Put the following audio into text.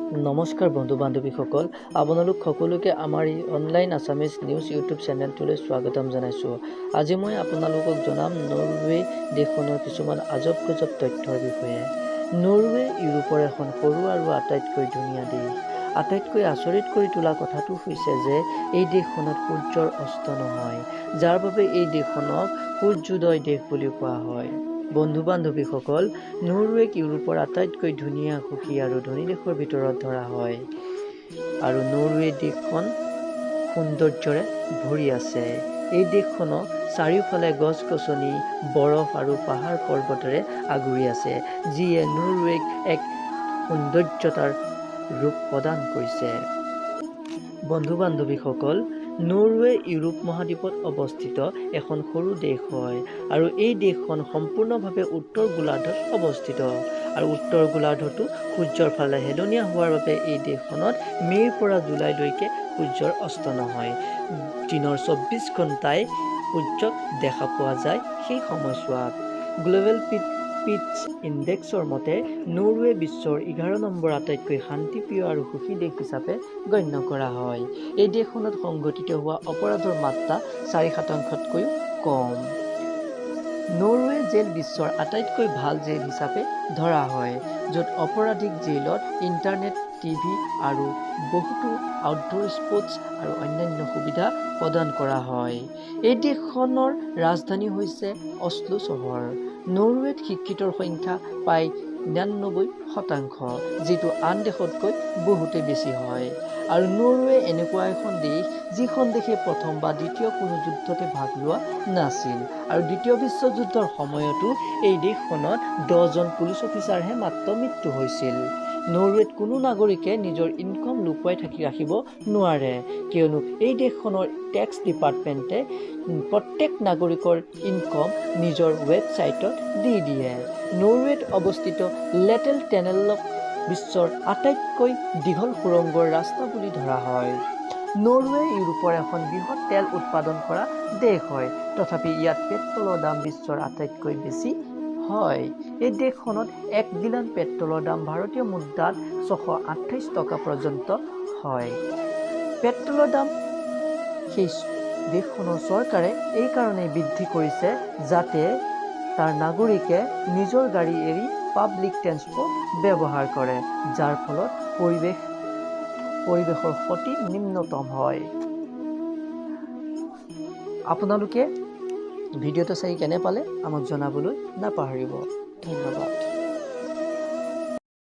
নমস্কাৰ বন্ধু বান্ধৱীসকল, আপোনালোক সকলোকে আমাৰ এই অনলাইন আছামিজ নিউজ ইউটিউব চেনেলটোলৈ স্বাগতম জনাইছোঁ। আজি মই আপোনালোকক জনাম নৰৱে দেশখনৰ কিছুমান আজব গজব তথ্যৰ বিষয়ে। নৰৱে ইউৰোপৰ এখন সৰু আৰু আটাইতকৈ ধুনীয়া দেশ। আটাইতকৈ আচৰিত কৰি তোলা কথাটো হৈছে যে এই দেশখনত সূৰ্যৰ অস্ত নহয়, যাৰ বাবে এই দেশখনক সূৰ্যোদয় দেশ বুলি কোৱা হয়। বন্ধু বান্ধৱীসকল, নৰৱেক ইউৰোপৰ আটাইতকৈ ধুনীয়া, সুখী আৰু ধনী দেশৰ ভিতৰত ধৰা হয় আৰু নৰৱে দেশখন সৌন্দৰ্যৰে ভৰি আছে। এই দেশখনক চাৰিওফালে গছ গছনি, বৰফ আৰু পাহাৰ পৰ্বতেৰে আগুৰি আছে, যিয়ে নৰৱেক এক সৌন্দৰ্যতাৰ ৰূপ প্ৰদান কৰিছে। বন্ধু বান্ধৱীসকল, নৰৱে ইউৰোপ মহাদ্বীপত অৱস্থিত এখন সৰু দেশ হয় আৰু এই দেশখন সম্পূৰ্ণভাৱে উত্তৰ গোলাৰ্ধত অৱস্থিত আৰু উত্তৰ গোলাৰ্ধটো সূৰ্যৰ ফালে হেলনীয়া হোৱাৰ বাবে এই দেশখনত মে'ৰ পৰা জুলাইলৈকে সূৰ্যৰ অস্ত নহয়। দিনৰ 24 ঘণ্টাই সূৰ্যক দেখা পোৱা যায় সেই সময়ছোৱাত। গ্ল'বেল পিচ ইণ্ডেক্সৰ মতে নৰৱে বিশ্বৰ 11 নম্বৰ আটাইতকৈ শান্তিপ্ৰিয় আৰু সুখী দেশ হিচাপে গণ্য কৰা হয়। এই দেশখনত সংঘটিত হোৱা অপৰাধৰ মাত্ৰা 4%তকৈও কম। নৰৱে জেল বিশ্বৰ আটাইতকৈ ভাল জেল হিচাপে ধৰা হয়, য'ত অপৰাধীক জেইলত ইণ্টাৰনেট, টিভি আৰু বহুতো আউটডোৰ স্পৰ্টছ আৰু অন্যান্য সুবিধা প্ৰদান কৰা হয়। এই দেশখনৰ ৰাজধানী হৈছে অশ্লো চহৰ। নৰৱেত শিক্ষিতৰ সংখ্যা প্ৰায় 99%, যিটো আন দেশতকৈ বহুতেই বেছি হয়। আৰু নৰৱে এনেকুৱা এখন দেশ যিখন দেশে প্ৰথম বা দ্বিতীয় কোনো যুদ্ধতে ভাগ লোৱা নাছিল আৰু দ্বিতীয় বিশ্বযুদ্ধৰ সময়তো এই দেশখনত 10 জন পুলিচ অফিচাৰহে মাত্ৰ মৃত্যু হৈছিল। নৰৱেত কোনো নাগৰিকে নিজৰ ইনকম লুকুৱাই ৰাখিব নোৱাৰে, কিয়নো এই দেশখনৰ টেক্স ডিপাৰ্টমেণ্টে প্ৰত্যেক নাগৰিকৰ ইনকম নিজৰ ৱেবছাইটত দি দিয়ে। নৰৱেত অৱস্থিত লেটেল টানেলক বিশ্বৰ আটাইতকৈ দীঘল সুৰংগৰ ৰাস্তা বুলি ধৰা হয়। নৰৱে ইউৰোপৰ এখন বৃহৎ তেল উৎপাদন কৰা দেশ হয়, তথাপি ইয়াত পেট্ৰলৰ দাম বিশ্বৰ আটাইতকৈ বেছি হয়। এই দেশখনত 1 গিলান পেট্ৰলৰ দাম ভাৰতীয় মুদ্ৰাত 628 টকা পৰ্যন্ত হয়। পেট্ৰলৰ দাম সেই দেশখনৰ চৰকাৰে এই কাৰণেই বৃদ্ধি কৰিছে যাতে তাৰ নাগৰিকে নিজৰ গাড়ী এৰি পাব্লিক ট্ৰেন্সপৰ্ট ব্যৱহাৰ কৰে, যাৰ ফলত পৰিৱেশৰ ক্ষতি নিম্নতম হয়। আপোনালোকে ভিডিঅ'টো চাই কেনে পালে আমাক জনাবলৈ নাপাহৰিব। ধন্যবাদ।